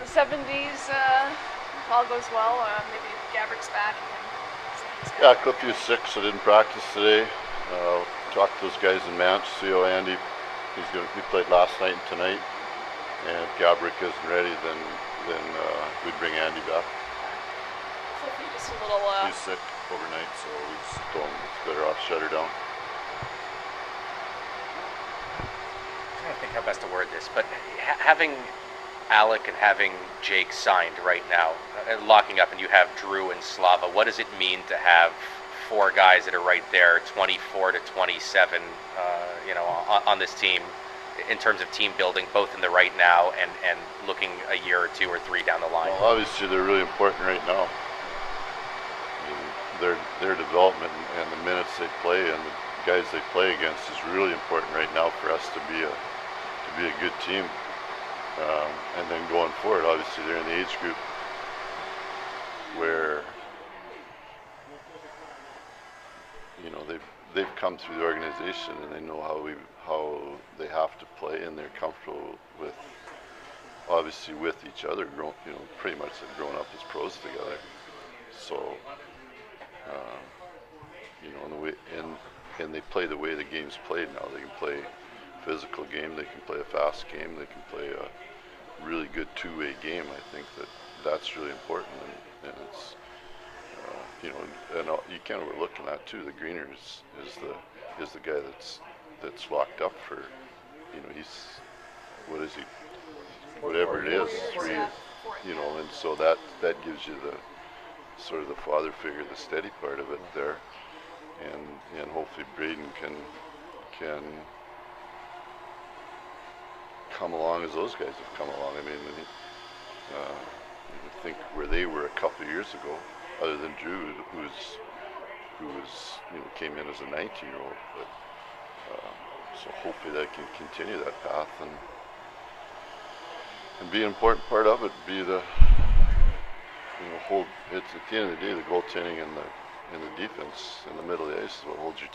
70s, if all goes well, maybe Gabrick's back and Yeah, Cliffy is sick, so didn't practice today. Talked to those guys in Manch, see how Andy, he played last night and tonight. And if Gabrick isn't ready, then we'd bring Andy back. Cliffy just a little. He's sick overnight, so we just told him it's better off shut her down. I'm trying to think how best to word this, but having Alec and having Jake signed right now, locking up, and you have Drew and Slava, what does it mean to have four guys that are right there, 24 to 27, on this team, in terms of team building, both in the right now and looking a year or two or three down the line? Well, obviously they're really important right now. I mean, their development and the minutes they play and the guys they play against is really important right now for us to be a good team. And then going forward, obviously they're in the age group where they've come through the organization and they know how they have to play, and they're comfortable with obviously with each other. Pretty much they've grown up as pros together. So and they play the way the game's played now. They can play physical game, they can play a fast game, they can play a really good two-way game. I think that's really important, and it's and you can't overlook that too. The Greener is the guy that's locked up for, he's, what is he, whatever it is, three, and so that gives you the sort of the father figure, the steady part of it there, and hopefully Braden can come along as those guys have come along. I mean, I think where they were a couple of years ago, other than Drew, who came in as a 19-year-old, but so hopefully that can continue that path and be an important part of it. Be the it's at the end of the day, the goaltending and the defense in the middle of the ice is what holds your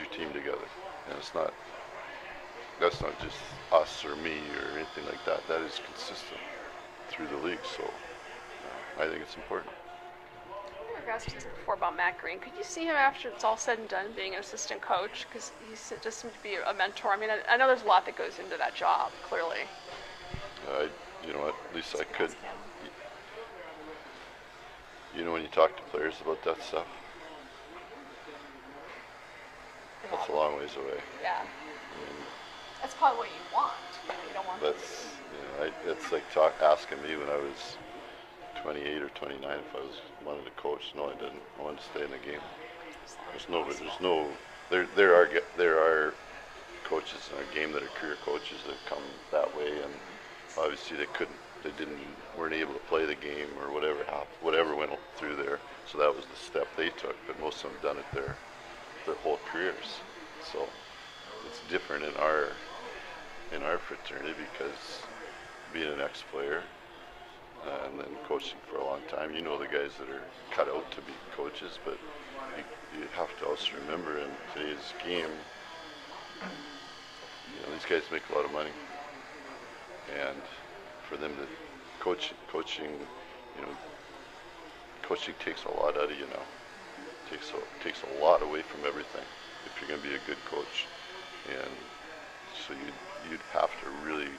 team together, and that's not just us or me or anything like that. That is consistent through the league, so I think it's important. I asked you before about Matt Green. Could you see him after it's all said and done being an assistant coach? Because he just seemed to be a mentor. I mean, I know there's a lot that goes into that job, clearly. At least I could. When you talk to players about that stuff, that's a long ways away. Yeah. That's probably what you want. You don't want. It's like asking me when I was 28 or 29 if I wanted to coach. No, I didn't. I wanted to stay in the game. There are coaches in our game that are career coaches that come that way, and obviously weren't able to play the game or whatever went through there. So that was the step they took. But most of them have done it their whole careers. So it's different in our fraternity because being an ex-player and then coaching for a long time, the guys that are cut out to be coaches, but you have to also remember in today's game, these guys make a lot of money, and for them to coaching takes a lot out of you now. Takes a lot away from everything if you're going to be a good coach, and so you'd have to really,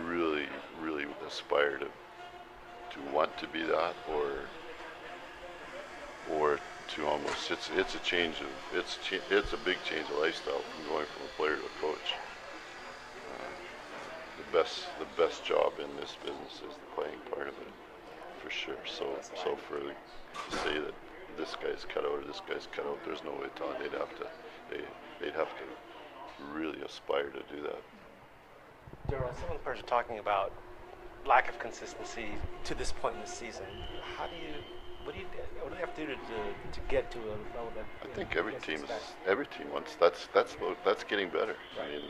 really, really aspire to want to be that, or to almost it's a big change of lifestyle from going from a player to a coach. The best job in this business is the playing part of it, for sure. So to say that this guy's cut out or this guy's cut out, there's no way telling. They'd have to really aspire to do that. Darryl, some of the players are talking about lack of consistency to this point in the season. What do you have to do to get to a level that? I think every team wants. That's getting better. Right. I mean,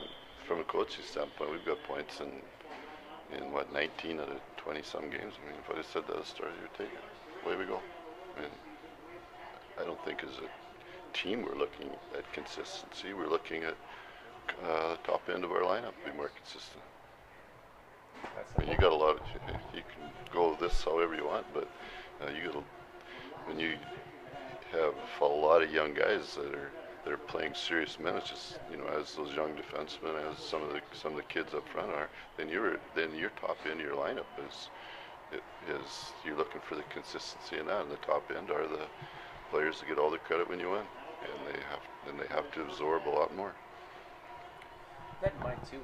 from a coaching standpoint, we've got points in 19 out of 20 some games. I mean, if I had said that at the start, you would take it. Away we go. I mean, I don't think as a team we're looking at consistency. We're looking at the top end of our lineup to be more consistent. That's I mean, you got a lot of, you can go this however you want, but you got to, when you have a lot of young guys that are playing serious minutes, just, as those young defensemen, as some of the kids up front are, then your top end of your lineup is you're looking for the consistency in that, and the top end are the players that get all the credit when you win, and they have to absorb a lot more. That in mind too.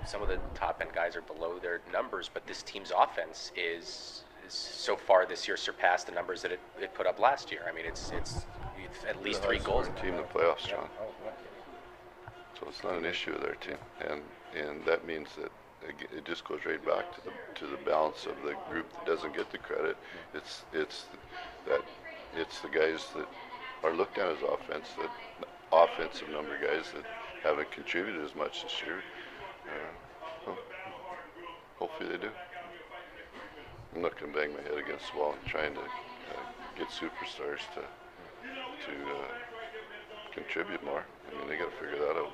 Some of the top end guys are below their numbers, but this team's offense is so far this year surpassed the numbers that it put up last year. I mean, it's at least 3 goals. Team in the playoffs, John. Oh, So it's not an issue with their team, and that means that it just goes right back to the balance of the group that doesn't get the credit. It's the guys that are looked at as offensive number guys that haven't contributed as much this year. Well, hopefully they do. I'm not going to bang my head against the wall and trying to get superstars to contribute more. I mean, they got to figure that out.